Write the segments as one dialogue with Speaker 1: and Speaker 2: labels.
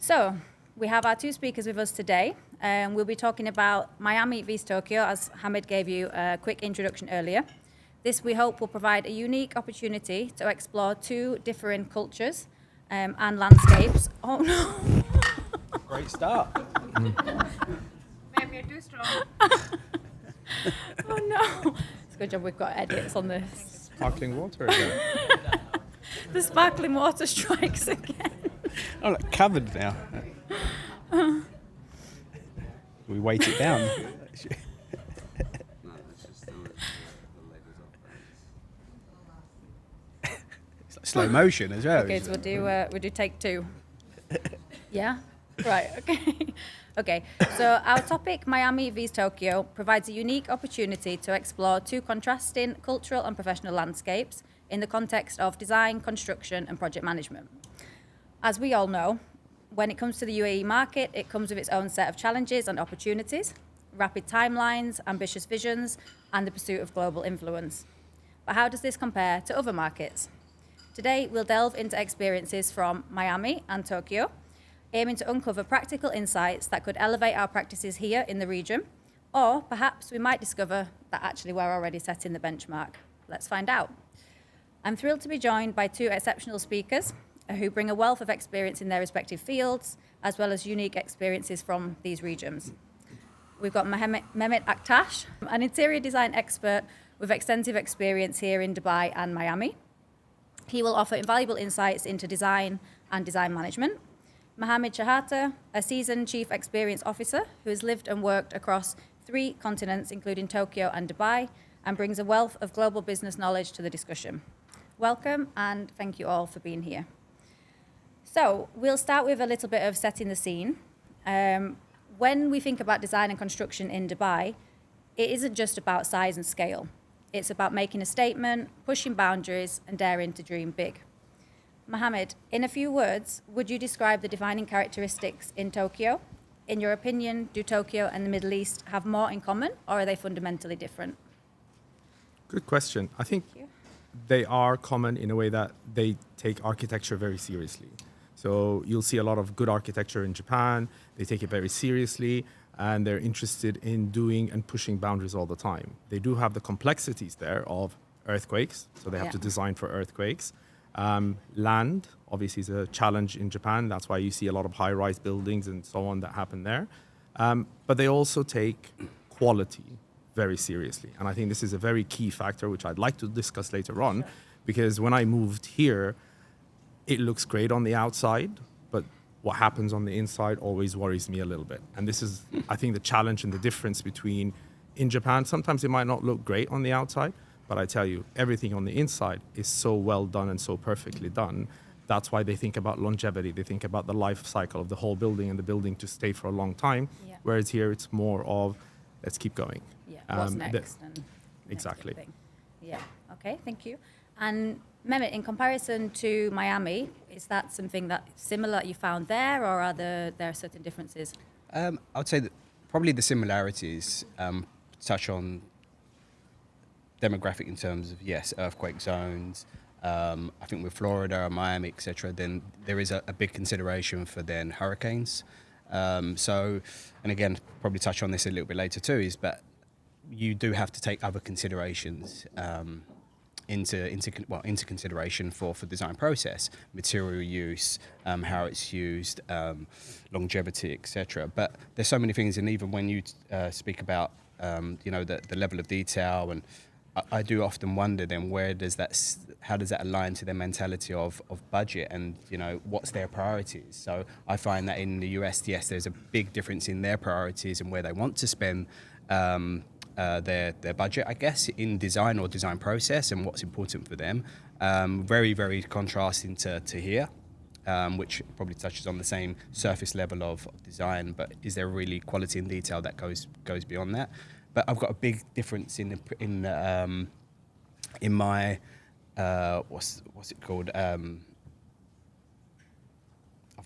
Speaker 1: So we have our two speakers with us today. We'll be talking about Miami vs Tokyo, as Hamid gave you a quick introduction earlier. This, we hope, will provide a unique opportunity to explore two different cultures and landscapes. Oh, no.
Speaker 2: Great start.
Speaker 3: Maybe you're too strong.
Speaker 1: Oh, no. It's a good job we've got edits on this.
Speaker 2: Sparkling water again.
Speaker 1: The sparkling water strikes again.
Speaker 2: Oh, look, covered now. We weight it down. It's like slow motion as well.
Speaker 1: Okay, so we'll do take two. Yeah? Right, okay. Okay, so our topic, Miami vs Tokyo, provides a unique opportunity to explore two contrasting cultural and professional landscapes in the context of design, construction, and project management. As we all know, when it comes to the UAE market, it comes with its own set of challenges and opportunities, rapid timelines, ambitious visions, and the pursuit of global influence. But how does this compare to other markets? Today, we'll delve into experiences from Miami and Tokyo, aiming to uncover practical insights that could elevate our practices here in the region, or perhaps we might discover that actually we're already setting the benchmark. Let's find out. I'm thrilled to be joined by two exceptional speakers who bring a wealth of experience in their respective fields, as well as unique experiences from these regions. We've got Mehmet Aktaş, an interior design expert with extensive experience here in Dubai and Miami. He will offer invaluable insights into design and design management. Mohammed Shahata, a seasoned chief experience officer who has lived and worked across 3 continents, including Tokyo and Dubai, and brings a wealth of global business knowledge to the discussion. Welcome, and thank you all for being here. So we'll start with a little bit of setting the scene. When we think about design and construction in Dubai, it isn't just about size and scale. It's about making a statement, pushing boundaries, and daring to dream big. Mohammed, in a few words, would you describe the defining characteristics in Tokyo? In your opinion, do Tokyo and the Middle East have more in common, or are they fundamentally different?
Speaker 2: Good question. I think they are common in a way that they take architecture very seriously. So you'll see a lot of good architecture in Japan. They take it very seriously, and they're interested in doing and pushing boundaries all the time. They do have the complexities there of earthquakes, so they have to design for earthquakes. Land, obviously, is a challenge in Japan. That's why you see a lot of high-rise buildings and so on that happen there. But they also take quality very seriously. And I think this is a very key factor, which I'd like to discuss later on, because when I moved here, it looks great on the outside, but what happens on the inside always worries me a little bit. And this is, I think, the challenge and the difference between in Japan. Sometimes it might not look great on the outside, but I tell you, everything on the inside is so well done and so perfectly done. That's why they think about longevity. They think about the life cycle of the whole building and the building to stay for a long time. Yeah. Whereas here it's more of, let's keep going.
Speaker 1: Yeah, what's next?
Speaker 2: Exactly.
Speaker 1: Yeah, okay, thank you. And Mehmet, in comparison to Miami, is that something that's similar you found there, or are there certain differences?
Speaker 4: I would say that probably the similarities touch on demographic in terms of, yes, earthquake zones. I think with Florida and Miami, etc., then there is a big consideration for then hurricanes. So, and again, probably touch on this a little bit later too, is that you do have to take other considerations into consideration for design process, material use, how it's used, longevity, etc. But there's so many things, and even when you speak about the level of detail, and I do often wonder then how does that align to their mentality of budget, and what's their priorities. So I find that in the US, yes, there's a big difference in their priorities and where they want to spend their budget, I guess, in design or design process and what's important for them. Very, very contrasting to here, which probably touches on the same surface level of design, but is there really quality and detail that goes beyond that? But I've got a big difference in my what's it called? I've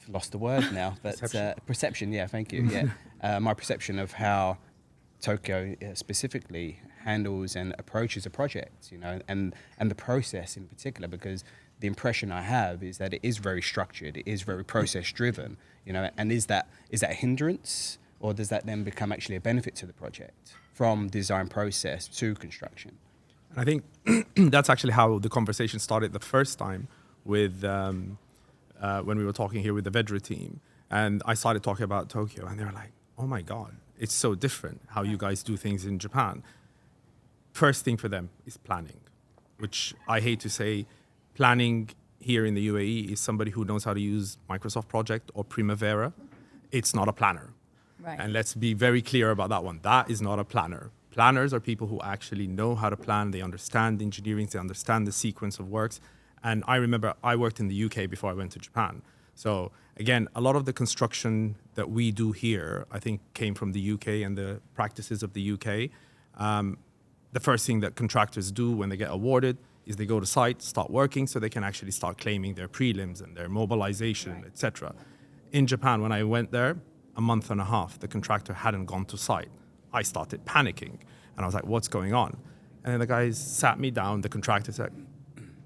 Speaker 4: lost the word now, but perception. Yeah, thank you. Yeah, my perception of how Tokyo specifically handles and approaches a project, and the process in particular, because the impression I have is that it is very structured, it is very process driven, and is that a hindrance, or does that then become actually a benefit to the project from design process to construction?
Speaker 2: And I think that's actually how the conversation started the first time with when we were talking here with the Vedra team. And I started talking about Tokyo, and they were like, oh my God, it's so different how you guys do things in Japan. First thing for them is planning, which I hate to say, planning here in the UAE is somebody who knows how to use Microsoft Project or Primavera. It's not a planner.
Speaker 1: Right.
Speaker 2: And let's be very clear about that one. That is not a planner. Planners are people who actually know how to plan. They understand engineering. They understand the sequence of works. And I remember I worked in the UK before I went to Japan. So again, a lot of the construction that we do here, I think, came from the UK and the practices of the UK. The first thing that contractors do when they get awarded is they go to site, start working, so they can actually start claiming their prelims and their mobilization,
Speaker 1: Right.
Speaker 2: etc. In Japan, when I went there, a month and a half, the contractor hadn't gone to site. I started panicking, and I was like, what's going on? And then the guys sat me down, the contractor said,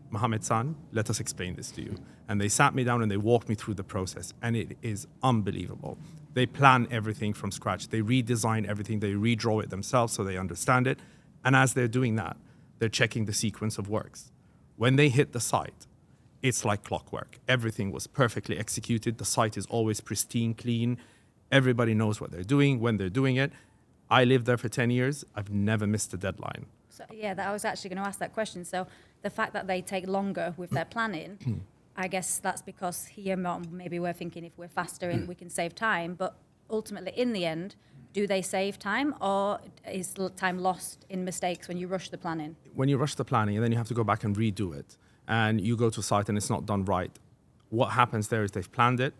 Speaker 2: Mohammed-san, let us explain this to you. And they sat me down and they walked me through the process, and it is unbelievable. They plan everything from scratch. They redesign everything. They redraw it themselves so they understand it. And as they're doing that, they're checking the sequence of works. When they hit the site, it's like clockwork. Everything was perfectly executed. The site is always pristine, clean. Everybody knows what they're doing, when they're doing it. I lived there for 10 years. I've never missed a deadline.
Speaker 1: So, yeah, I was actually going to ask that question. So the fact that they take longer with their planning, I guess that's because here maybe we're thinking if we're faster and we can save time, but ultimately in the end, do they save time, or is time lost in mistakes when you rush the planning?
Speaker 2: When you rush the planning and then you have to go back and redo it, and you go to site and it's not done right, what happens there is they've planned it,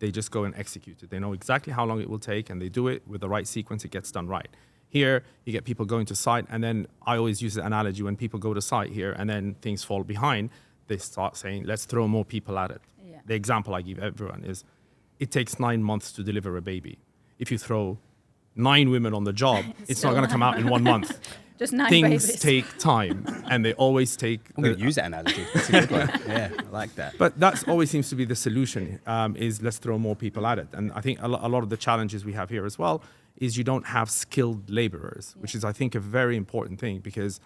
Speaker 2: they just go and execute it. They know exactly how long it will take, and they do it with the right sequence, it gets done right. Here, you get people going to site, and then I always use the analogy when people go to site here and then things fall behind, they start saying, let's throw more people at it.
Speaker 1: Yeah.
Speaker 2: The example I give everyone is, it takes 9 months to deliver a baby. If you throw 9 women on the job, it's not going to come out in 1 month.
Speaker 1: Just 9
Speaker 2: Things
Speaker 1: babies.
Speaker 2: take time, and they always take...
Speaker 4: I'm going to use that analogy. That's a good one. Yeah, I like that.
Speaker 2: But that always seems to be the solution, is let's throw more people at it. And I think a lot of the challenges we have here as well is you don't have skilled laborers, which is, I think, a very important thing, because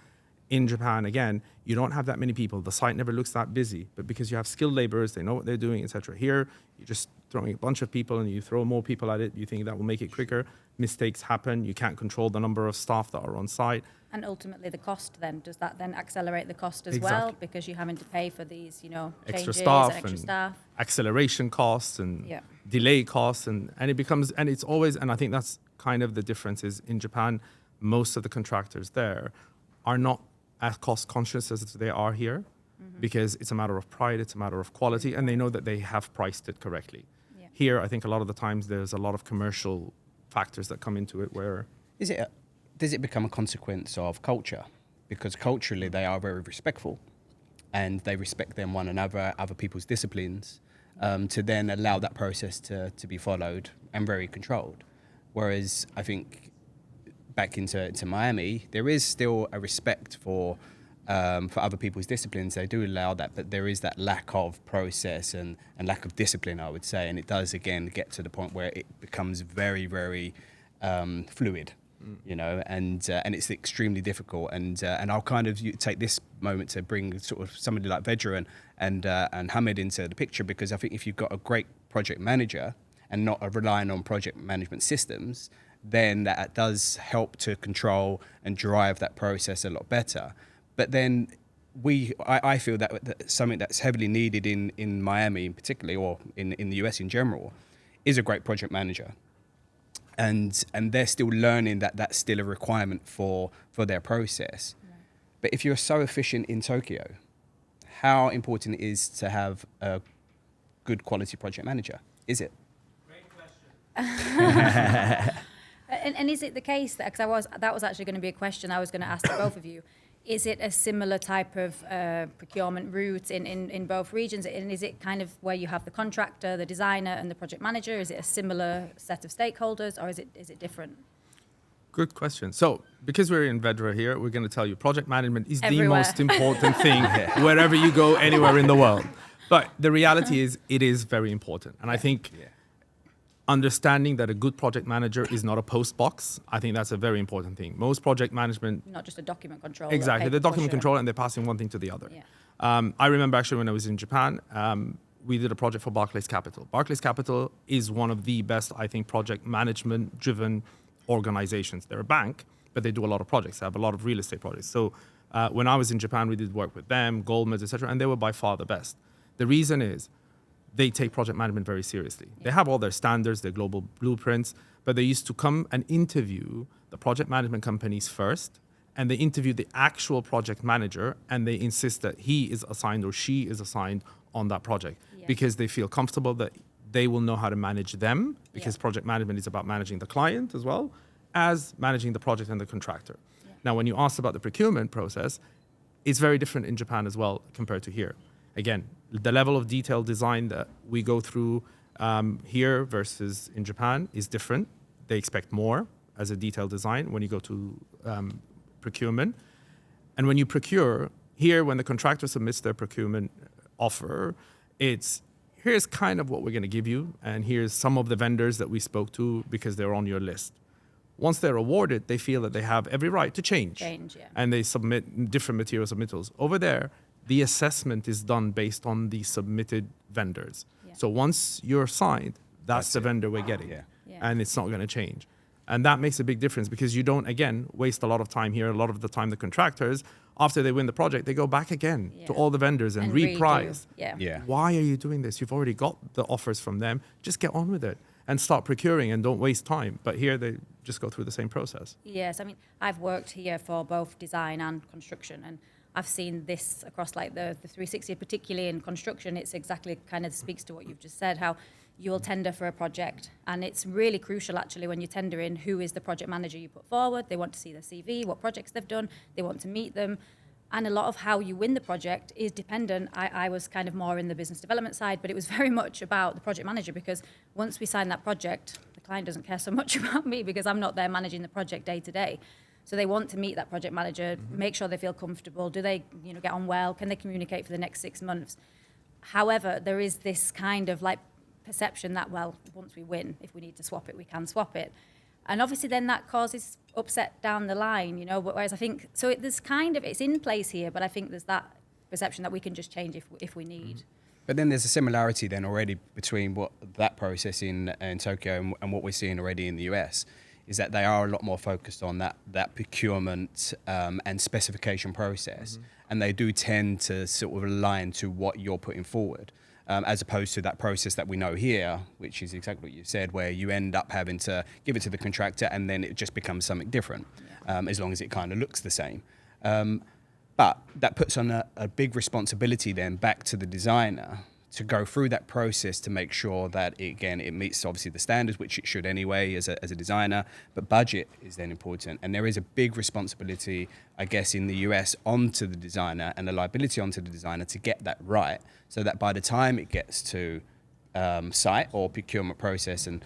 Speaker 2: in Japan, again, you don't have that many people. The site never looks that busy, but because you have skilled laborers, they know what they're doing, etc. Here, you're just throwing a bunch of people and you throw more people at it. You think that will make it quicker. Mistakes happen. You can't control the number of staff that are on site.
Speaker 1: And ultimately the cost then, does that then accelerate the cost as
Speaker 2: Exactly.
Speaker 1: well? Because you're having to pay for these,
Speaker 2: Extra
Speaker 1: changes
Speaker 2: staff
Speaker 1: and extra
Speaker 2: and
Speaker 1: staff.
Speaker 2: acceleration costs and
Speaker 1: Yeah.
Speaker 2: delay costs, and it becomes, and it's always, and I think that's kind of the difference is in Japan, most of the contractors there are not as cost conscious as they are here, because it's a matter of pride, it's a matter of quality, and they know that they have priced it correctly.
Speaker 1: Yeah.
Speaker 2: Here, I think a lot of the times there's a lot of commercial factors that come into it where
Speaker 4: Does it become a consequence of culture? Because culturally they are very respectful, and they respect them one another, other people's disciplines, to then allow that process to be followed and very controlled. Whereas I think back into Miami, there is still a respect for other people's disciplines. They do allow that, but there is that lack of process and lack of discipline, I would say, and it does again get to the point where it becomes very, very fluid. And it's extremely difficult. And I'll kind of take this moment to bring sort of somebody like Vedra and Hamid into the picture, because I think if you've got a great project manager and not relying on project management systems, then that does help to control and drive that process a lot better. But then I feel that something that's heavily needed in Miami in particular, or in the US in general, is a great project manager. And they're still learning that that's still a requirement for their process. Right. But if you're so efficient in Tokyo, how important it is to have a good quality project manager? Is it?
Speaker 3: Great question.
Speaker 1: And is it the case that, because that was actually going to be a question I was going to ask to both of you, is it a similar type of procurement route in both regions? And is it kind of where you have the contractor, the designer, and the project manager? Is it a similar set of stakeholders, or is it different?
Speaker 2: Good question. So, because we're in Vedra here, we're going to tell you project management is
Speaker 1: Everywhere.
Speaker 2: the most important thing wherever you go, anywhere in the world. But the reality is, it is very important. And I think understanding that a good project manager is not a post box, I think that's a very important thing. Most project management,
Speaker 1: Not just a document control.
Speaker 2: exactly, the document control, and they're passing one thing to the other.
Speaker 1: Yeah.
Speaker 2: I remember actually when I was in Japan, we did a project for Barclays Capital. Barclays Capital is one of the best, I think, project management driven organizations. They're a bank, but they do a lot of projects. They have a lot of real estate projects. So when I was in Japan, we did work with them, Goldman's, etc., and they were by far the best. The reason is they take project management very seriously. They have all their standards, their global blueprints, but they used to come and interview the project management companies first, and they interview the actual project manager, and they insist that he is assigned or she is assigned on that project because they feel comfortable that they will know how to manage them, because project management is about managing the client as well as managing the project and the contractor. Now, when you asked about the procurement process, it's very different in Japan as well compared to here. Again, the level of detailed design that we go through here versus in Japan is different. They expect more as a detailed design when you go to procurement. And when you procure, here when the contractor submits their procurement offer, it's here's kind of what we're going to give you, and here's some of the vendors that we spoke to because they're on your list. Once they're awarded, they feel that they have every right to change. And they submit different material submittals. Over there, the assessment is done based on the submitted vendors. So once you're signed, that's the vendor we're getting. And it's not going to change. And that makes a big difference because you don't, again, waste a lot of time here. A lot of the time, the contractors, after they win the project, they go back again to all the vendors and reprice. Why are you doing this? You've already got the offers from them. Just get on with it and start procuring and don't waste time. But here, they just go through the same process.
Speaker 1: Yes, I mean, I've worked here for both design and construction, and I've seen this across like the 360, particularly in construction. It's exactly kind of speaks to what you've just said, how you will tender for a project. And it's really crucial, actually, when you tender in, who is the project manager you put forward. They want to see their CV, what projects they've done. They want to meet them. And a lot of how you win the project is dependent. I was kind of more in the business development side, but it was very much about the project manager, because once we sign that project, the client doesn't care so much about me because I'm not there managing the project day to day. So they want to meet that project manager, make sure they feel comfortable. Do they, get on well? Can they communicate for the next 6 months? However, there is this kind of like perception that, well, once we win, if we need to swap it, we can swap it. And obviously then that causes upset down the line, whereas I think, so there's kind of, it's in place here, but I think there's that perception that we can just change if we need.
Speaker 4: But then there's a similarity then already between what that process in Tokyo and what we're seeing already in the US, is that they are a lot more focused on that procurement and specification process. And they do tend to sort of align to what you're putting forward. As opposed to that process that we know here, which is exactly what you said, where you end up having to give it to the contractor and then it just becomes something different, as long as it kind of looks the same. But that puts on a big responsibility then back to the designer to go through that process to make sure that, it meets obviously the standards, which it should anyway as a designer, but budget is then important. And there is a big responsibility, I guess, in the US onto the designer and a liability onto the designer to get that right, so that by the time it gets to site or procurement process and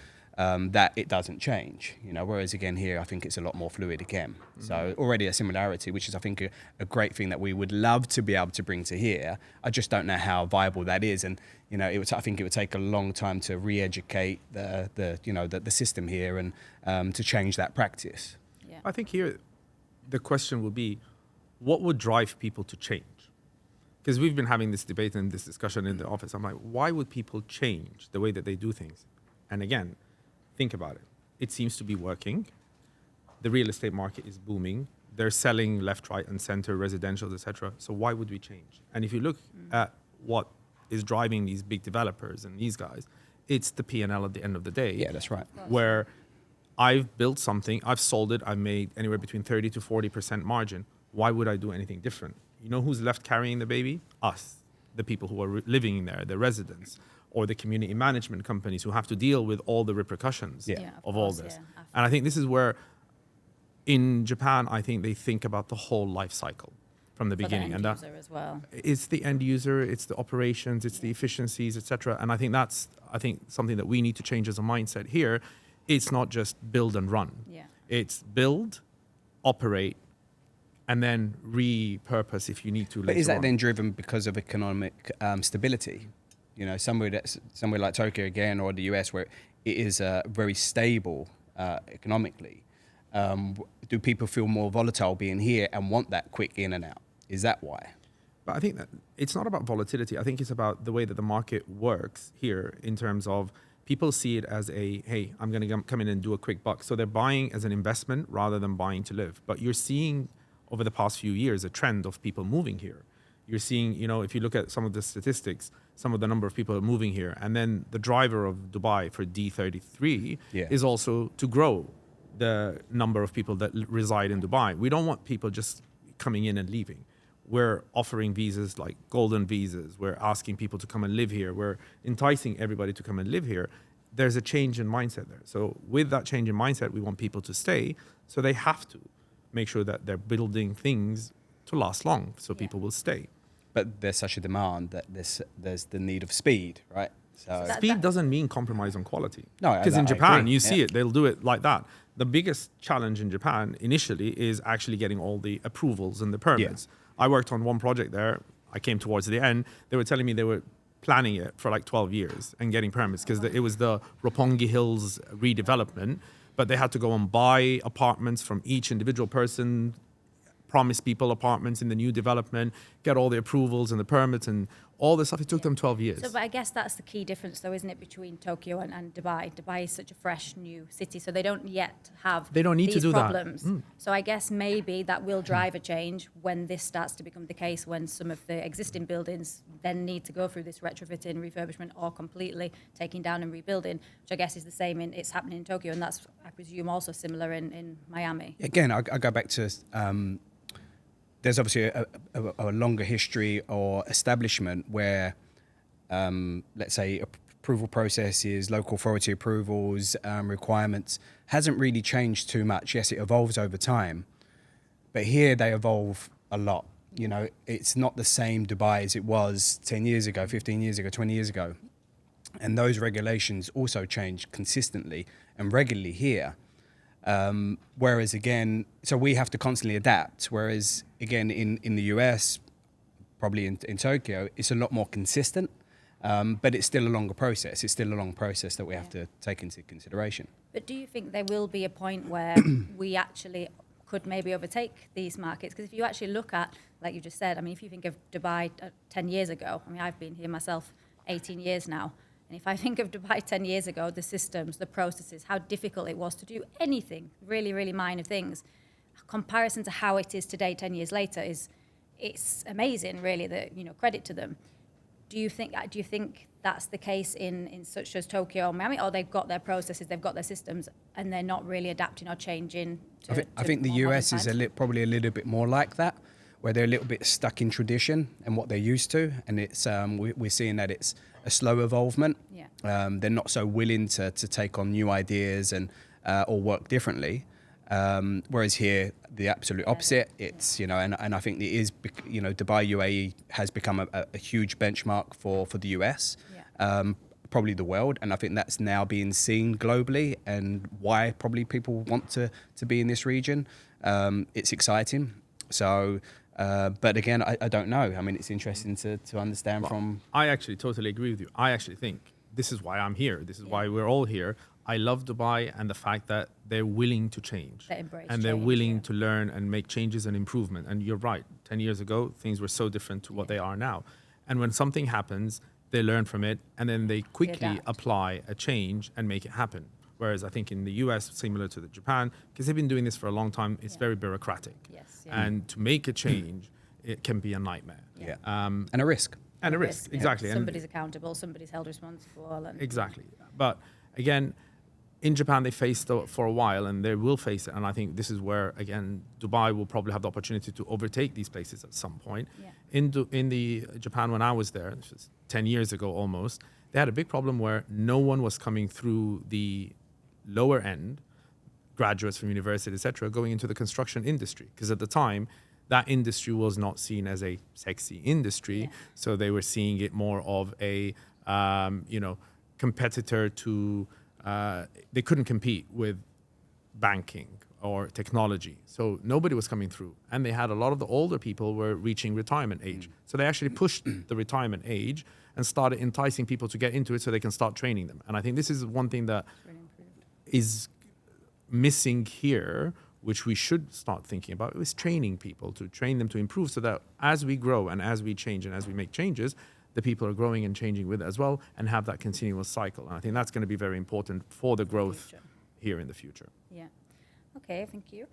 Speaker 4: that it doesn't change, whereas again here I think it's a lot more fluid again. So already a similarity, which is I think a great thing that we would love to be able to bring to here. I just don't know how viable that is, and I think it would take a long time to re-educate the system here and to change that practice.
Speaker 2: I think here the question will be, what would drive people to change? Because we've been having this debate and this discussion in the office. I'm like, why would people change the way that they do things? And again, think about it. It seems to be working. The real estate market is booming. They're selling left, right, and center, residential, etc. So why would we change? And if you look at what is driving these big developers and these guys, it's the P&L at the end of the day.
Speaker 4: Yeah, that's right.
Speaker 2: Where I've built something, I've sold it, I've made anywhere between 30 to 40% margin. Why would I do anything different? You know who's left carrying the baby? Us, the people who are living in there, the residents, or the community management companies who have to deal with all the repercussions of all this. And I think this is where, in Japan, I think they think about the whole life cycle from the beginning.
Speaker 1: And that as well.
Speaker 2: It's the end user, it's the operations, it's the efficiencies, etc. And I think that's something that we need to change as a mindset here. It's not just build and run. It's build, operate, and then repurpose if you need to.
Speaker 4: But is
Speaker 2: later
Speaker 4: that
Speaker 2: on.
Speaker 4: then driven because of economic stability? You know, somewhere like Tokyo again, or the US, where it is very stable economically. Do people feel more volatile being here and want that quick in and out? Is that why?
Speaker 2: But I think that it's not about volatility. I think it's about the way that the market works here in terms of people see it as a, hey, I'm going to come in and do a quick buck. So they're buying as an investment rather than buying to live. But you're seeing over the past few years a trend of people moving here. You're seeing, you know, if you look at some of the statistics, some of the number of people are moving here. And then the driver of Dubai for D33 is also to grow the number of people that reside in Dubai. We don't want people just coming in and leaving. We're offering visas like golden visas. We're asking people to come and live here. We're enticing everybody to come and live here. There's a change in mindset there. So with that change in mindset, we want people to stay. So they have to make sure that they're building things to last long so people will stay.
Speaker 4: But there's such a demand that there's the need of speed, right? So
Speaker 2: Speed doesn't mean compromise on quality.
Speaker 4: No,
Speaker 2: because in
Speaker 4: I
Speaker 2: Japan,
Speaker 4: agree.
Speaker 2: you see it, they'll do it like that. The biggest challenge in Japan initially is actually getting all the approvals and the permits. I worked on one project there. I came towards the end. They were telling me they were planning it for like 12 years and getting permits because it was the Roppongi Hills redevelopment, but they had to go and buy apartments from each individual person, promise people apartments in the new development, get all the approvals and the permits and all this stuff. It took them 12 years.
Speaker 1: So, but I guess that's the key difference, though, isn't it, between Tokyo and Dubai? Dubai is such a fresh new city, so they don't yet have
Speaker 2: They don't need
Speaker 1: these
Speaker 2: to do that.
Speaker 1: problems. So I guess maybe that will drive a change when this starts to become the case, when some of the existing buildings then need to go through this retrofitting, refurbishment, or completely taking down and rebuilding, which I guess is the same it's happening in Tokyo, and that's, I presume, also similar in Miami.
Speaker 4: again, I go back to there's obviously a longer history or establishment where, let's say, approval processes, local authority approvals, requirements hasn't really changed too much. Yes, it evolves over time, but here they evolve a lot. You know, it's not the same Dubai as it was 10 years ago, 15 years ago, 20 years ago. And those regulations also change consistently and regularly here. Whereas again, so we have to constantly adapt. Whereas again, in the US, probably in Tokyo, it's a lot more consistent, but it's still a longer process. It's still a long process that we have to take into consideration.
Speaker 1: But do you think there will be a point where we actually could maybe overtake these markets? Because if you actually look at, like you just said, I mean, if you think of Dubai 10 years ago, I mean, I've been here myself 18 years now. And if I think of Dubai 10 years ago, the systems, the processes, how difficult it was to do anything, really, really minor things, comparison to how it is today 10 years later it's amazing, really, that, you know, credit to them. Do you think that's the case in such as Tokyo or Miami, or they've got their processes, they've got their systems, and they're not really adapting or changing to
Speaker 4: I think the
Speaker 1: more modern
Speaker 4: US is
Speaker 1: times?
Speaker 4: probably a little bit more like that, where they're a little bit stuck in tradition and what they're used to, and it's we're seeing that it's a slow evolvement.
Speaker 1: Yeah.
Speaker 4: They're not so willing to take on new ideas and or work differently. Whereas here, the absolute opposite. It's, you know, and I think it is, you know, Dubai UAE has become a huge benchmark for the US, probably the world, and I think that's now being seen globally, and why probably people want to be in this region. It's exciting. So. But again, I don't know. I mean, it's interesting to understand from...
Speaker 2: I actually totally agree with you. I actually think this is why I'm here. This is why we're all here. I love Dubai and the fact that they're willing to change.
Speaker 1: They embrace
Speaker 2: and they're
Speaker 1: change,
Speaker 2: willing to learn and make changes and improvement. And you're right. 10 years ago, things were so different to what they are now. And when something happens, they learn from it and then they quickly
Speaker 1: adapt.
Speaker 2: apply a change and make it happen. Whereas I think in the US, similar to the Japan, because they've been doing this for a long time, it's very bureaucratic.
Speaker 1: Yes, yeah.
Speaker 2: And to make a change, it can be a nightmare.
Speaker 4: Yeah. And a risk.
Speaker 2: And a risk, exactly. And
Speaker 1: Somebody's accountable, somebody's held responsible. And
Speaker 2: exactly. But again, in Japan, they faced it for a while and they will face it. And I think this is where, again, Dubai will probably have the opportunity to overtake these places at some point.
Speaker 1: Yeah.
Speaker 2: In the Japan, when I was there, which was 10 years ago almost, they had a big problem where no one was coming through the lower end, graduates from university, etc., going into the construction industry. Because at the time, that industry was not seen as a sexy industry. So they were seeing it more of a, competitor to, they couldn't compete with banking or technology. So nobody was coming through. And they had a lot of the older people were reaching retirement age. So they actually pushed the retirement age and started enticing people to get into it so they can start training them. And I think this is one thing that is missing here, which we should start thinking about, is training people, to train them to improve, so that as we grow and as we change and as we make changes, the people are growing and changing with it as well, and have that continuous cycle. And I think that's going to be very important for the growth here in the future.
Speaker 1: Yeah. Okay, thank you.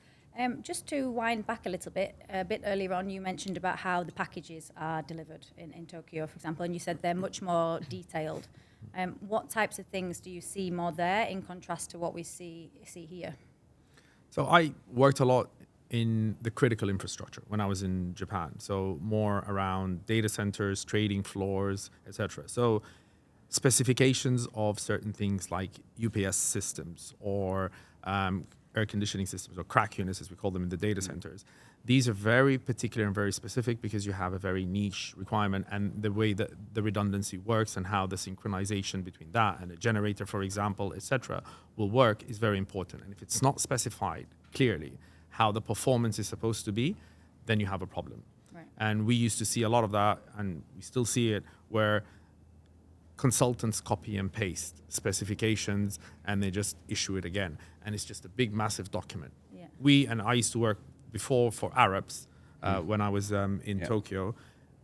Speaker 1: Just to wind back a bit earlier on, you mentioned about how the packages are delivered in Tokyo, for example, and you said they're much more detailed. What types of things do you see more there in contrast to what we see here?
Speaker 2: So I worked a lot in the critical infrastructure when I was in Japan. So more around data centers, trading floors, etc. So specifications of certain things like UPS systems or air conditioning systems, or crack units as we call them in the data centers. These are very particular and very specific because you have a very niche requirement, and the way that the redundancy works and how the synchronization between that and a generator, for example, etc., will work is very important. And if it's not specified clearly how the performance is supposed to be, then you have a problem.
Speaker 1: Right.
Speaker 2: And we used to see a lot of that, and we still see it, where consultants copy and paste specifications and they just issue it again. And it's just a big, massive document. Yeah. I used to work before for Arabs when I was in Tokyo.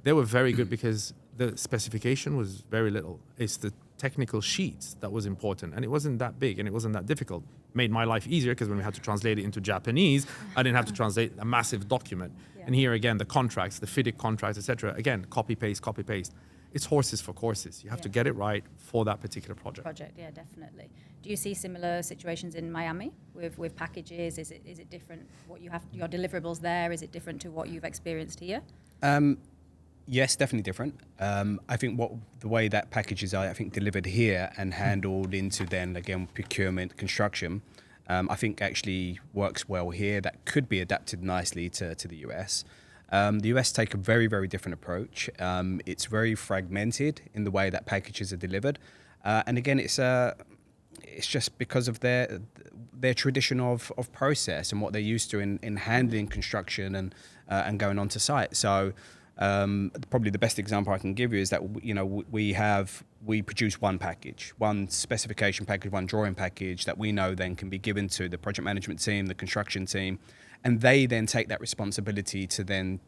Speaker 2: They were very good because the specification was very little. It's the technical sheets that was important, and it wasn't that big and it wasn't that difficult. Made my life easier because when we had to translate it into Japanese, I didn't have to translate a massive document. Yeah. And here again, the contracts, the FIDIC contracts, etc. Again, copy paste. It's horses for courses. You have to get it right for that particular project.
Speaker 1: Yeah, definitely. Do you see similar situations in Miami with packages? Is it different? What you have, your deliverables there, is it different to what you've experienced here?
Speaker 4: Yes, definitely different. I think the way that packages are, I think, delivered here and handled into then again procurement, construction, I think actually works well here. That could be adapted nicely to the US. The US take a very, very different approach. It's very fragmented in the way that packages are delivered. And again, it's just because of their tradition of process and what they're used to in handling construction and going onto site. So probably the best example I can give you is that, you know, we produce one package, one specification package, one drawing package that we know then can be given to the project management team, the construction team, and they then take that responsibility to then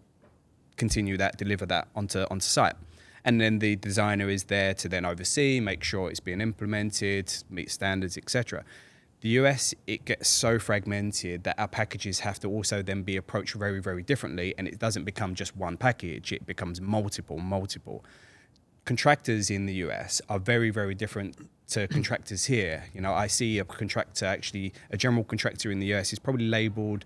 Speaker 4: continue that, deliver that onto site. And then the designer is there to then oversee, make sure it's being implemented, meet standards, etc. The US, it gets so fragmented that our packages have to also then be approached very, very differently, and it doesn't become just one package, it becomes multiple. Contractors in the US are very, very different to contractors here. You know, I see a contractor, actually, a general contractor in the US is probably labeled,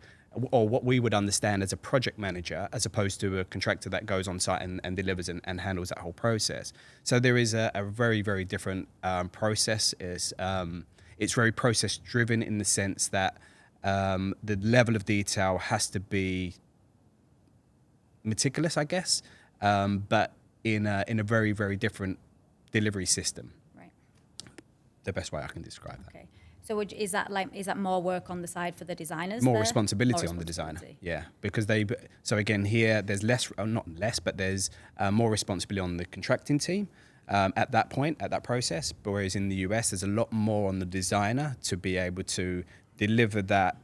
Speaker 4: or what we would understand as a project manager, as opposed to a contractor that goes on site and delivers and handles that whole process. So there is a very, very different process. It's very process driven in the sense that the level of detail has to be meticulous, I guess, but in a very, very different delivery system. Right. The best way I can describe that.
Speaker 1: Okay. So is that more work on the side for the designers?
Speaker 4: More responsibility on the designer, yeah. Because so again here, there's there's more responsibility on the contracting team at that point, at that process. But whereas in the US, there's a lot more on the designer to be able to deliver that,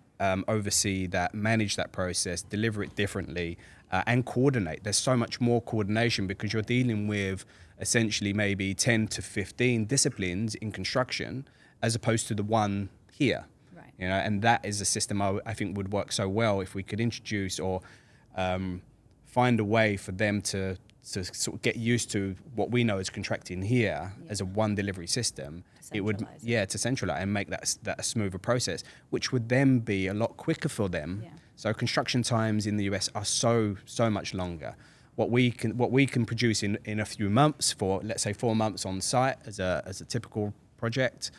Speaker 4: oversee that, manage that process, deliver it differently, and coordinate. There's so much more coordination because you're dealing with essentially maybe 10 to 15 disciplines in construction, as opposed to the one here. Right. You know, and that is a system I think would work so well if we could introduce or find a way for them to sort of get used to what we know as contracting here as a one delivery system. It would, to centralize and make that a smoother process, which would then be a lot quicker for them. Yeah. So construction times in the US are so much longer. What we can produce in a few months, for let's say 4 months on site as a typical project,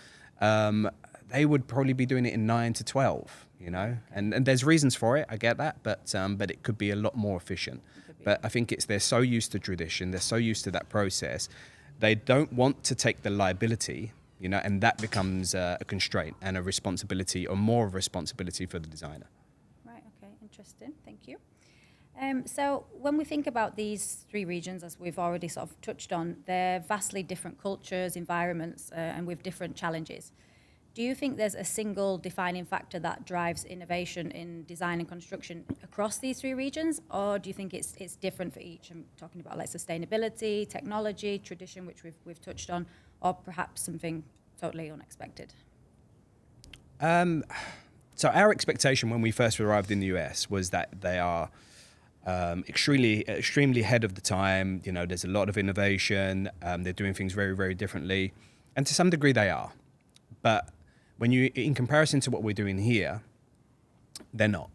Speaker 4: they would probably be doing it in 9 to 12, you know, and there's reasons for it. I get that, but it could be a lot more efficient. But I think they're so used to tradition, they're so used to that process, they don't want to take the liability you know, and that becomes a constraint and a responsibility, or more of a responsibility for the designer.
Speaker 1: Right, okay, interesting, thank you. So when we think about these three regions, as we've already sort of touched on, they're vastly different cultures, environments, and with different challenges. Do you think there's a single defining factor that drives innovation in design and construction across these three regions, or do you think it's different for each? I'm talking about like sustainability, technology, tradition, which we've touched on, or perhaps something totally unexpected.
Speaker 4: So our expectation when we first arrived in the US was that they are extremely ahead of the time. You know, there's a lot of innovation. They're doing things very, very differently, and to some degree they are. But when you, in comparison to what we're doing here, they're not.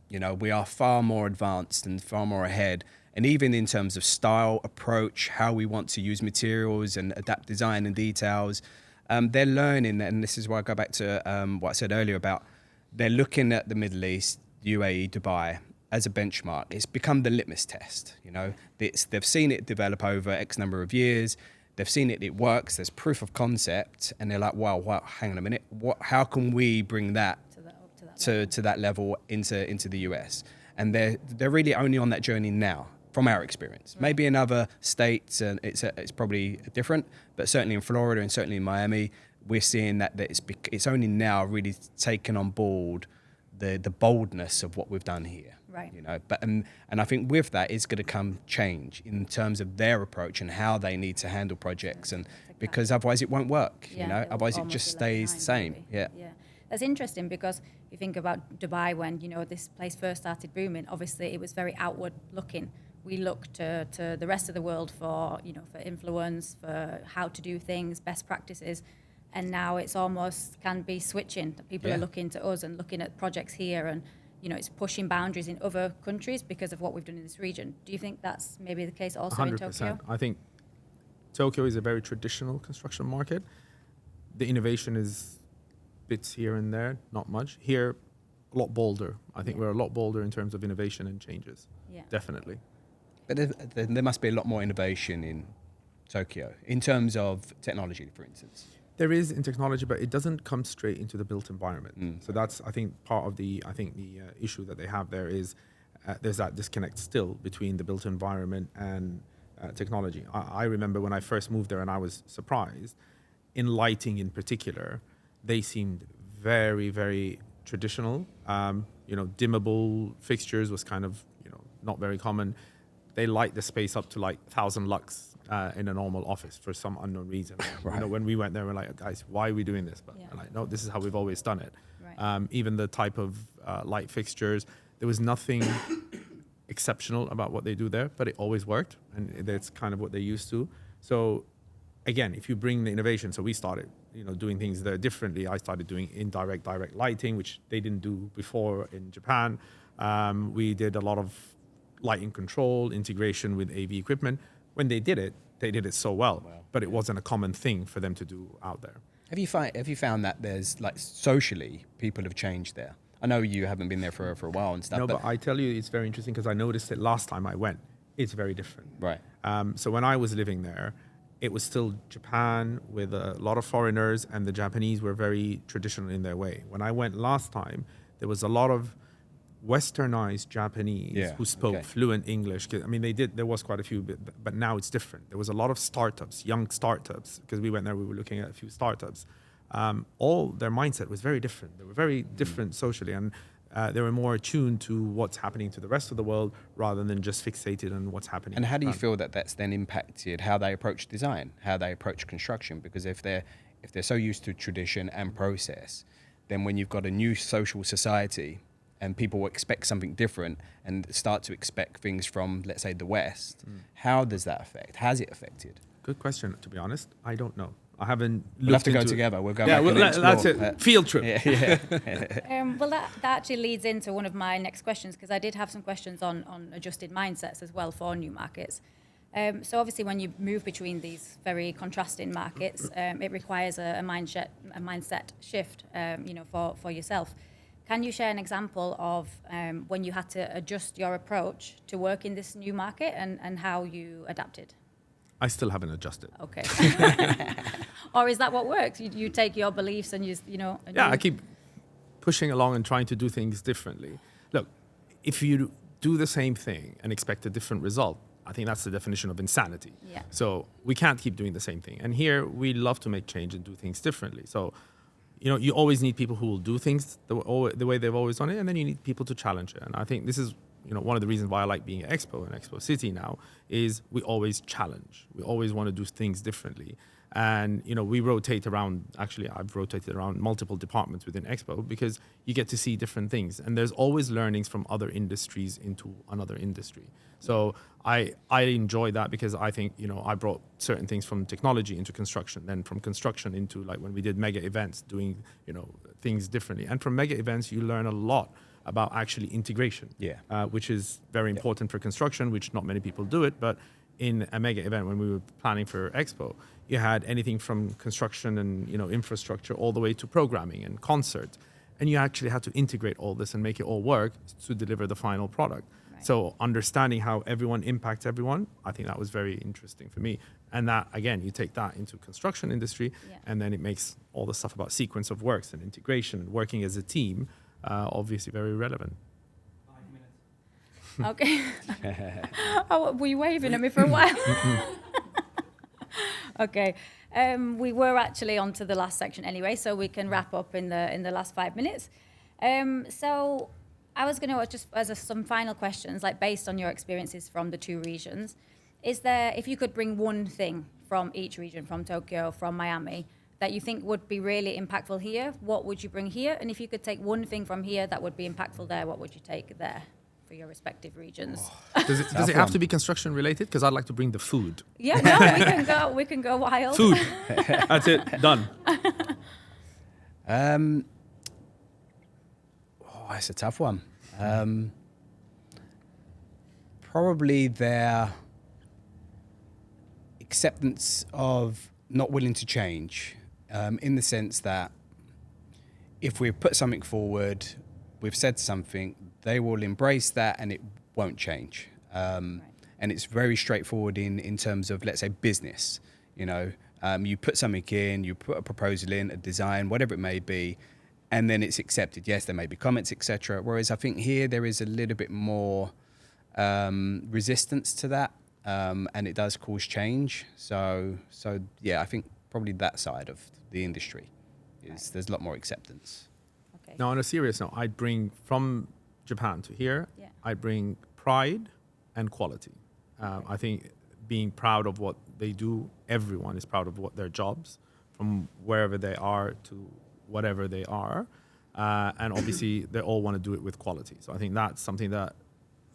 Speaker 4: You know, we are far more advanced and far more ahead. And even in terms of style, approach, how we want to use materials and adapt design and details, they're learning. And this is why I go back to what I said earlier about they're looking at the Middle East, UAE, Dubai, as a benchmark. It's become the litmus test. You know, they've seen it develop over X number of years. They've seen it works, there's proof of concept, and they're like, wow, hang on a minute, how can we bring that to that level into the US? And they're really only on that journey now, from our experience. Right. Maybe in other states, and it's probably different, but certainly in Florida and certainly in Miami, we're seeing that it's only now really taken on board the boldness of what we've done here.
Speaker 1: Right.
Speaker 4: You know, but and I think with that is going to come change in terms of their approach and how they need to handle projects, and because otherwise it won't work.
Speaker 1: Yeah,
Speaker 4: you know, otherwise it just stays the same.
Speaker 1: Maybe.
Speaker 4: Yeah.
Speaker 1: Yeah. That's interesting because you think about Dubai when, you know, this place first started booming, obviously it was very outward looking. We look to the rest of the world for, you know, for influence, for how to do things, best practices. And now it's almost can be switching. People are looking to us and looking at projects here, and, you know, it's pushing boundaries in other countries because of what we've done in this region. Do you think that's maybe the case also
Speaker 2: 100%.
Speaker 1: in Tokyo?
Speaker 2: I think Tokyo is a very traditional construction market. The innovation is bits here and there, not much. Here, a lot bolder. I think we're a lot bolder in terms of innovation and changes.
Speaker 1: Yeah.
Speaker 2: Definitely.
Speaker 4: But there must be a lot more innovation in Tokyo in terms of technology, for instance.
Speaker 2: There is in technology, but it doesn't come straight into the built environment. So that's, I think, part of the issue that they have there is there's that disconnect still between the built environment and technology. I remember when I first moved there, and I was surprised. In lighting in particular, they seemed very, very traditional. You know, dimmable fixtures was kind of, you know, not very common. They light the space up to like 1,000 lux in a normal office for some unknown reason.
Speaker 4: Right.
Speaker 2: You know, when we went there, we're like, guys, why are we doing this? But I'm like, no, this is how we've always done it.
Speaker 1: Right.
Speaker 2: Even the type of light fixtures, there was nothing exceptional about what they do there, but it always worked, and that's kind of what they're used to. So again, if you bring the innovation, so we started, you know, doing things there differently. I started doing indirect, direct lighting, which they didn't do before in Japan. We did a lot of lighting control, integration with AV equipment. When they did it so well, but it wasn't a common thing for them to do out there.
Speaker 4: Have you found that there's, like, socially people have changed there? I know you haven't been there for a while and stuff.
Speaker 2: No, but I tell you, it's very interesting because I noticed it last time I went. It's very different.
Speaker 4: Right.
Speaker 2: So when I was living there, it was still Japan with a lot of foreigners, and the Japanese were very traditional in their way. When I went last time, there was a lot of westernized Japanese who spoke fluent English. I mean, there was quite a few, but now it's different. There was a lot of startups, young startups, because we went there, we were looking at a few startups. All their mindset was very different. They were very different socially, and they were more attuned to what's happening to the rest of the world rather than just fixated on what's happening.
Speaker 4: And how do you feel that that's then impacted how they approach design, how they approach construction? Because if they're so used to tradition and process, then when you've got a new social society and people expect something different and start to expect things from, let's say, the West, how does that affect? Has it affected?
Speaker 2: Good question. To be honest, I don't know. I haven't.
Speaker 4: We'll have to go together. We'll go.
Speaker 2: Yeah,
Speaker 4: back and
Speaker 2: that's
Speaker 4: explore.
Speaker 2: it. Field trip.
Speaker 1: Well, that actually leads into one of my next questions, because I did have some questions on adjusted mindsets as well for new markets. So obviously, when you move between these very contrasting markets, it requires a mindset shift. You know, for yourself. Can you share an example of when you had to adjust your approach to work in this new market and how you adapted?
Speaker 2: I still haven't adjusted.
Speaker 1: Okay. Or is that what works? You take your beliefs and you know. And
Speaker 2: Yeah,
Speaker 1: you-
Speaker 2: I keep pushing along and trying to do things differently. Look, if you do the same thing and expect a different result, I think that's the definition of insanity.
Speaker 1: Yeah.
Speaker 2: So we can't keep doing the same thing. And here we love to make change and do things differently. So, you know, you always need people who will do things the way they've always done it, and then you need people to challenge it. And I think this is, you know, one of the reasons why I like being at Expo and Expo City now is we always challenge. We always want to do things differently. And, you know, we rotate around, actually, I've rotated around multiple departments within Expo because you get to see different things. And there's always learnings from other industries into another industry. So I enjoy that because I think, you know, I brought certain things from technology into construction, then from construction into like when we did mega events, doing, you know, things differently. And from mega events, you learn a lot about actually integration, which is very important for construction, which not many people do it. But in a mega event, when we were planning for Expo, you had anything from construction and, you know, infrastructure all the way to programming and concert. And you actually had to integrate all this and make it all work to deliver the final product. Right. So understanding how everyone impacts everyone, I think that was very interesting for me. And that, again, you take that into construction industry, and then it makes all the stuff about sequence of works and integration and working as a team obviously very relevant.
Speaker 3: 5 minutes.
Speaker 1: Okay. Oh, were you waving at me for a while? Okay. We were actually on to the last section anyway, so we can wrap up in the last 5 minutes. So I was going to just some final questions, like based on your experiences from the two regions. Is there, if you could bring one thing from each region, from Tokyo, from Miami, that you think would be really impactful here, what would you bring here? And if you could take one thing from here that would be impactful there, what would you take there for your respective regions?
Speaker 2: Does it have to be construction related? Because I'd like to bring the food.
Speaker 1: Yeah, no, we can go wild.
Speaker 2: Food. That's it. Done.
Speaker 4: It's a tough one. Probably their acceptance of not willing to change, in the sense that if we've put something forward, we've said something, they will embrace that and it won't change. And it's very straightforward in terms of, let's say, business. You know, you put something in, you put a proposal in, a design, whatever it may be, and then it's accepted. Yes, there may be comments, etc. Whereas I think here there is a little bit more resistance to that, and it does cause change. So yeah, I think probably that side of the industry is there's a lot more acceptance.
Speaker 1: Okay.
Speaker 2: Now, on a serious note, I'd bring from Japan to here, I'd bring pride and quality. I think being proud of what they do, everyone is proud of what their jobs, from wherever they are to whatever they are. And obviously, they all want to do it with quality. So I think that's something that,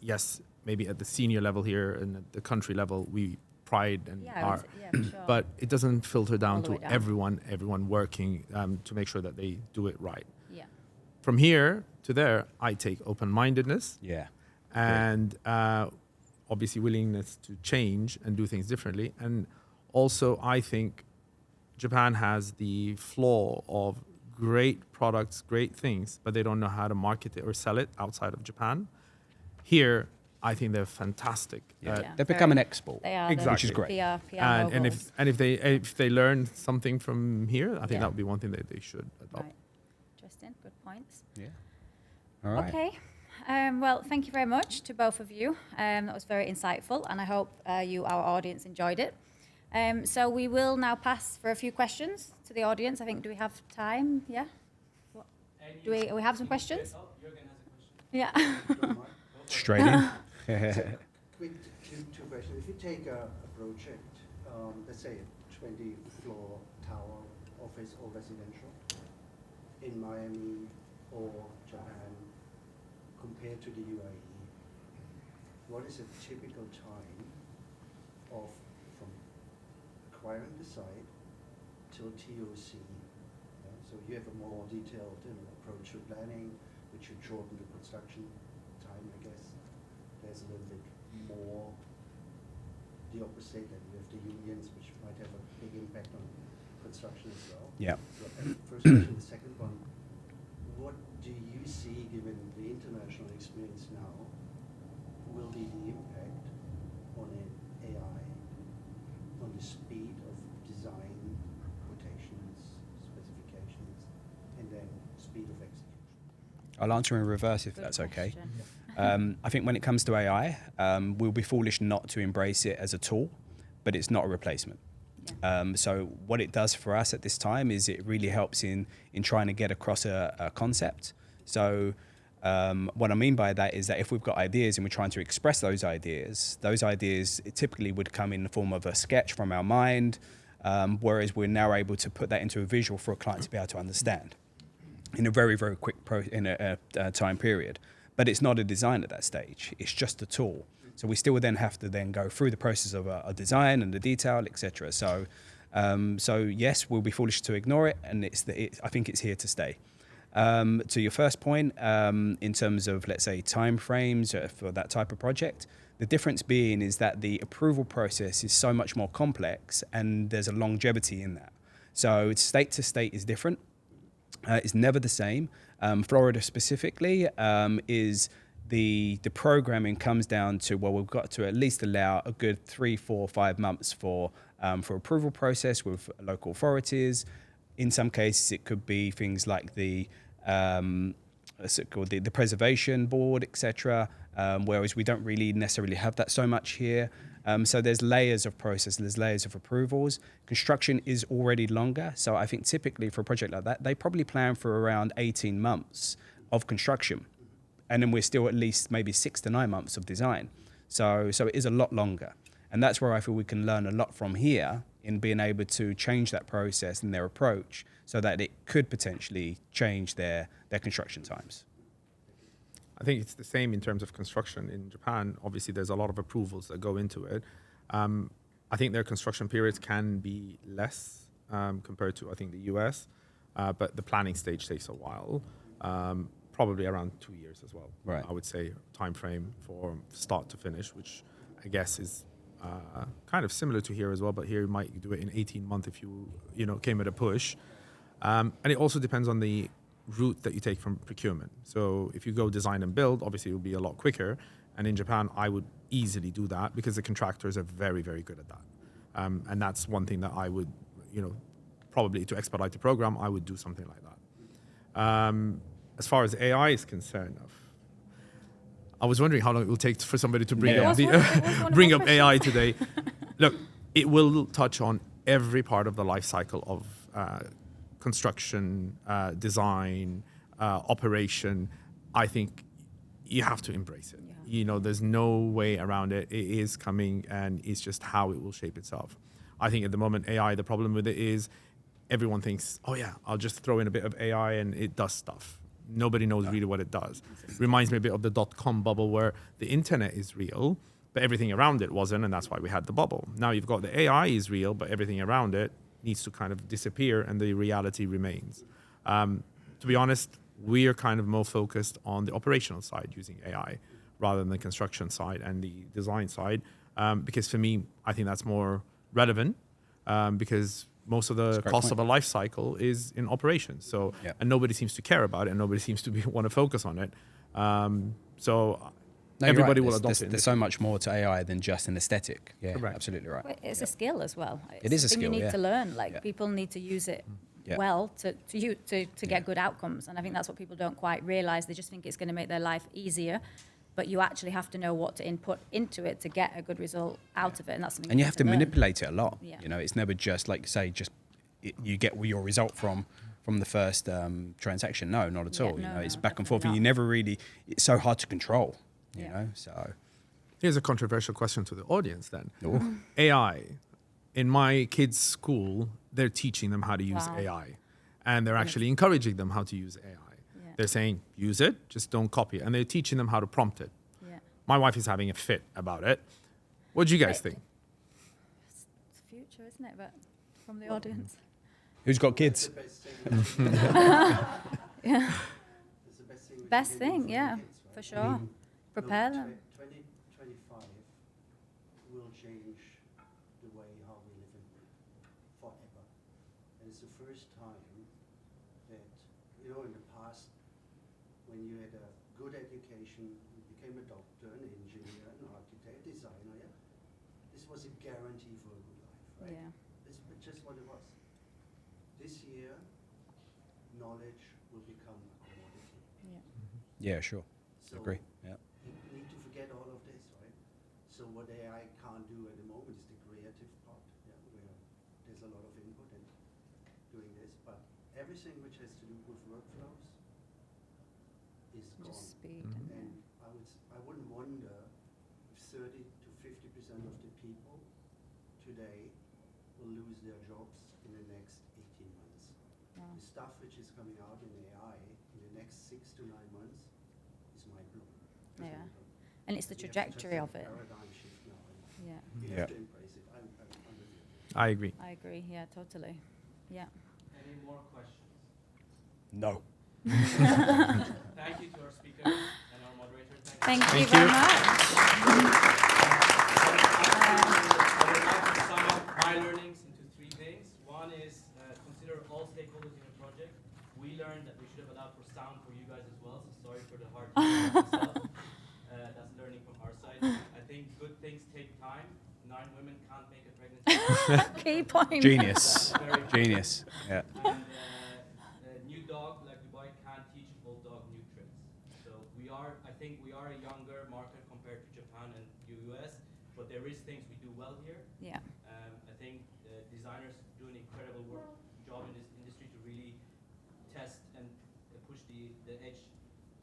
Speaker 2: yes, maybe at the senior level here and at the country level, we pride and are.
Speaker 1: For sure.
Speaker 2: But it doesn't filter down
Speaker 1: All the
Speaker 2: to
Speaker 1: way down.
Speaker 2: everyone working to make sure that they do it right.
Speaker 1: Yeah.
Speaker 2: From here to there, I take open-mindedness
Speaker 4: Yeah.
Speaker 2: and obviously willingness to change and do things differently. And also, I think Japan has the flaw of great products, great things, but they don't know how to market it or sell it outside of Japan. Here, I think they're fantastic.
Speaker 4: They've become an export.
Speaker 1: They are,
Speaker 2: Exactly.
Speaker 4: Which is great.
Speaker 1: PR
Speaker 2: And
Speaker 1: moguls.
Speaker 2: if they learn something from here, I think that would be one thing that they should adopt.
Speaker 1: Right. Interesting. Good points.
Speaker 4: Yeah. All right.
Speaker 1: Okay. Well, thank you very much to both of you. That was very insightful, and I hope you, our audience, enjoyed it. So we will now pass for a few questions to the audience. I think, do we have time? Yeah? What? Do we have some questions?
Speaker 3: Oh, Jürgen has a
Speaker 1: Yeah.
Speaker 3: question.
Speaker 4: Straight in.
Speaker 5: Quick two questions. If you take a project, let's say a 20-floor tower, office or residential, in Miami or Japan, compared to the UAE, what is a typical time of from acquiring the site till TOC? So you have a more detailed approach to planning, which should shorten the construction time, I guess. There's a little bit more the opposite, and you have the unions, which might have a big impact on construction as well.
Speaker 4: Yeah.
Speaker 5: So, first question. The second one, what do you see, given the international experience now, will be the impact on an AI, on the speed of design quotation? speed of execution?
Speaker 4: I'll answer in reverse if
Speaker 1: Good
Speaker 4: that's okay.
Speaker 1: question.
Speaker 4: I think when it comes to AI, we'll be foolish not to embrace it as a tool, but it's not a replacement. So what it does for us at this time is it really helps in trying to get across a concept. So what I mean by that is that if we've got ideas and we're trying to express those ideas it typically would come in the form of a sketch from our mind, whereas we're now able to put that into a visual for a client to be able to understand in a very, very quick time period. But it's not a design at that stage. It's just a tool. So we still then have to then go through the process of a design and the detail, etc. So yes, we'll be foolish to ignore it, and I think it's here to stay. To your first point, in terms of, let's say, timeframes for that type of project, the difference being is that the approval process is so much more complex and there's a longevity in that. So state to state is different. It's never the same. Florida specifically is the programming comes down to, well, we've got to at least allow a good 3, 4, 5 months for approval process with local authorities. In some cases, it could be things like the preservation board, etc. Whereas we don't really necessarily have that so much here. So there's layers of process, there's layers of approvals. Construction is already longer. So I think typically for a project like that, they probably plan for around 18 months of construction. And then we're still at least maybe 6 to 9 months of design. So it is a lot longer. And that's where I feel we can learn a lot from here in being able to change that process and their approach so that it could potentially change their construction times.
Speaker 2: I think it's the same in terms of construction in Japan. Obviously, there's a lot of approvals that go into it. I think their construction periods can be less compared to, I think, the US, but the planning stage takes a while, probably around 2 years as well.
Speaker 4: Right.
Speaker 2: I would say time frame for start to finish, which I guess is kind of similar to here as well, but here you might do it in 18 months if you came at a push. And it also depends on the route that you take from procurement. So if you go design and build, obviously it will be a lot quicker. And in Japan, I would easily do that because the contractors are very, very good at that. And that's one thing that I would, probably to expedite the program, I would do something like that. As far as AI is concerned, I was wondering how long it will take for somebody to bring up bring up AI today. Look, it will touch on every part of the life cycle of construction, design, operation. I think you have to embrace it. Yeah. There's no way around it. It is coming, and it's just how it will shape itself. I think at the moment, AI, the problem with it is everyone thinks, oh yeah, I'll just throw in a bit of AI and it does stuff. Nobody knows really what it does. Reminds me a bit of the .com bubble where the internet is real, but everything around it wasn't, and that's why we had the bubble. Now you've got the AI is real, but everything around it needs to kind of disappear and the reality remains. To be honest, we are kind of more focused on the operational side using AI rather than the construction side and the design side, because for me, I think that's more relevant because most of the cost of a life cycle is in operations. So, and nobody seems to care about it and nobody seems to want to focus on it. Everybody will adopt it.
Speaker 4: There's so much more to AI than just an aesthetic. Yeah, correct. Absolutely right.
Speaker 1: Well, it's a skill as well.
Speaker 4: It is a skill,
Speaker 1: you need to learn. People need to use it well to get good outcomes. And I think that's what people don't quite realize. They just think it's going to make their life easier. But you actually have to know what to input into it to get a good result out of it. And that's something
Speaker 4: you have to manipulate it a lot.
Speaker 1: Yeah.
Speaker 4: It's never just, like you say, you get your result from the first transaction. No, not at all. It's back and forth, and you never really. It's so hard to control. So
Speaker 2: here's a controversial question to the audience. Then AI, in my kids' school, they're teaching them how to use AI, and they're actually encouraging them how to use AI. Yeah. They're saying use it, just don't copy it, and they're teaching them how to prompt it. Yeah. My wife is having a fit about it. What do you guys think?
Speaker 1: It's the future, isn't it? But from the audience.
Speaker 4: Who's got kids?
Speaker 1: Yeah. Best thing, yeah, for sure. Prepare them.
Speaker 5: 2025 will change the way how we live and work forever. And it's the first time that, in the past, when you had a good education, you became a doctor, an engineer, an architect, designer, this was a guarantee for a good life, right? Yeah. It's just what it was. This year, knowledge will become
Speaker 4: Yeah, sure.
Speaker 5: So
Speaker 4: Agree. Yeah.
Speaker 5: you need to forget all of this, right? So what AI can't do at the moment is the creative part, yeah, where there's a lot of input in doing this, but everything which has to do with workflows is gone.
Speaker 1: Just speed.
Speaker 5: And I wouldn't wonder if 30 to 50% of the people today will lose their jobs in the next 18 months.
Speaker 1: Wow.
Speaker 5: The stuff which is coming out in AI in the next 6 to 9 months is mind-blowing.
Speaker 1: Yeah. And it's the trajectory of it.
Speaker 5: Paradigm shift now. And
Speaker 1: Yeah,
Speaker 5: you
Speaker 4: Yeah.
Speaker 5: have to embrace it. I'm with you.
Speaker 2: I agree.
Speaker 1: I agree. Yeah, totally. Yeah.
Speaker 3: Any more questions?
Speaker 4: No.
Speaker 3: Thank you to our speaker and our moderator.
Speaker 1: Thank you
Speaker 2: Thank
Speaker 1: very
Speaker 2: you.
Speaker 1: much.
Speaker 3: I would like to sum up my learnings into 3 things. One is consider all stakeholders in a project. We learned that we should have allowed for sound for you guys as well, so sorry for the hard myself. That's learning from our side. I think good things take time. 9 women can't make a pregnancy.
Speaker 1: Key point.
Speaker 4: Genius. Genius. Yeah.
Speaker 3: And a new dog like Dubai can't teach an old dog new tricks. So I think we are a younger market compared to Japan and US, but there is things we do well here.
Speaker 1: Yeah.
Speaker 3: I think designers do an incredible job in this industry to really test and push the edge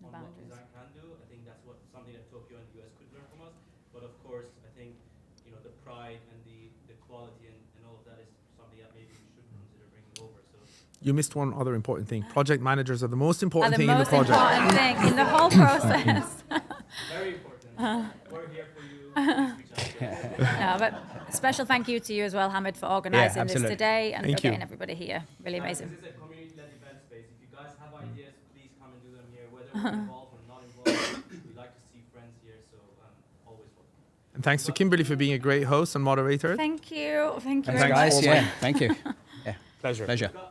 Speaker 1: The
Speaker 3: on what
Speaker 1: boundaries.
Speaker 3: design can do. I think that's something that Tokyo and the US could learn from us. But of course, I think the pride and the quality and all of that is something that maybe we should consider bringing over. So
Speaker 2: You missed one other important thing. Project managers are the most important
Speaker 1: Are the
Speaker 2: thing in the
Speaker 1: most
Speaker 2: project.
Speaker 1: important thing in the whole process.
Speaker 3: very important. We're here for you. Please reach out to us.
Speaker 1: No, but special thank you to you as well, Hamid, for organising this
Speaker 4: absolutely.
Speaker 1: today and
Speaker 2: Thank
Speaker 1: for getting
Speaker 2: you.
Speaker 1: everybody here. Really amazing.
Speaker 3: This is a community-led event space. If you guys have ideas, please come and do them here. Whether we're involved or not involved, we like to see friends here. So always welcome.
Speaker 2: And thanks to Kimberly for being a great host and moderator.
Speaker 1: Thank you. Thank you
Speaker 4: Thanks,
Speaker 1: very
Speaker 4: guys.
Speaker 1: much.
Speaker 4: Yeah. Thank you. Yeah.
Speaker 2: Pleasure.
Speaker 4: Pleasure.
Speaker 3: We've got